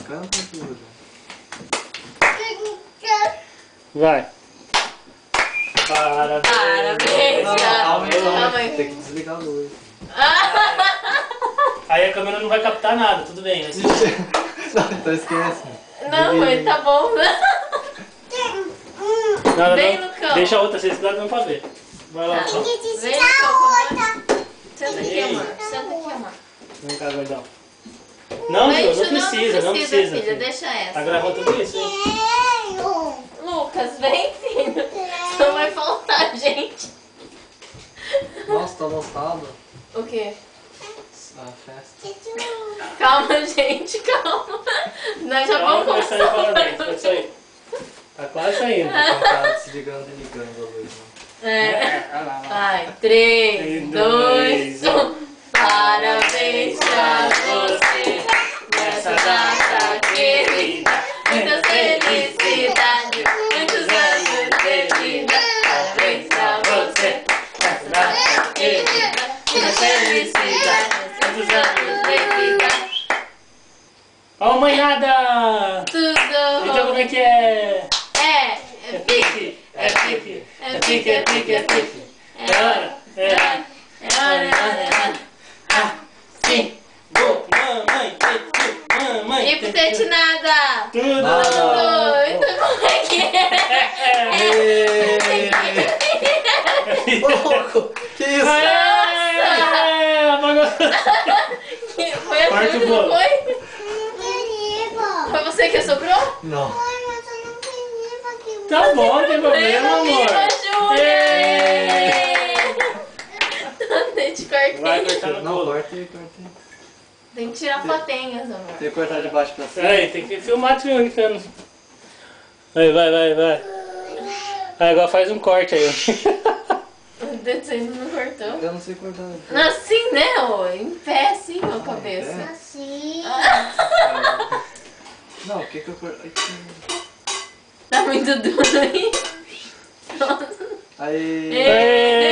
canta tudo. Vai. Parabéns, Calma calma aí, aí. tem que desligar a luz. Aí a câmera não vai captar nada, tudo bem. Mas... Então esquece. Não, ele tá bom, né? Nada, Bem não. no campo. Deixa a outra, vocês não pra ver. Vai lá, Tá. então. Vem no campo, senta aqui, amor. Senta aqui, amor. Vem cá, gordão. Não, Ju, não precisa, não precisa. filha, Filho. deixa essa. Tá gravando tudo isso, hein? Lucas, vem, filho. Só vai faltar, gente. Nossa, tá lotado O quê? a festa. Calma, gente, calma. Nós já Calma, vamos vai sair começar. parabéns, vai sair. Tá quase saindo. Então tá desligando e ligando a luz, né? É. Vai lá, vai lá. Vai, 3, 2, 1. Parabéns pra você nessa data querida. Muitas felicidades, muitos anos de vida. Parabéns pra você nessa data querida. Muitas felicidades, muitos anos de vida. Ó, manhada! Então como Tudo é que é? é pique, É pique, é pique, é pique, é pique. é hora, é hora. É hora, é hora, é hora. Sim! Go, mamãe, mamãe. E putete nada! Tudo! Nada. Então como é que é? Ô louco, que isso? Aê! Apagou! Foi a Parte Júlia, o não bolo. foi? Foi você que soprou? Não. Tá bom, não tem problema, amor. Tem que cortar. Vai cortar no Não, bolo. corta aí, corta aí. Tem que tirar fotinhas, amor. Tem que cortar de baixo pra cima. Peraí, tem que filmar triunfando. Vai, vai, vai, vai. Aí agora faz um corte aí. O dedo ainda não cortou. Eu não sei cortar. Assim, né? Ô? Em pé, assim, ó, cabeça. É? Assim. Não, o que que eu cortei? Tá muito duro, hein? Nossa. Aí. Aê!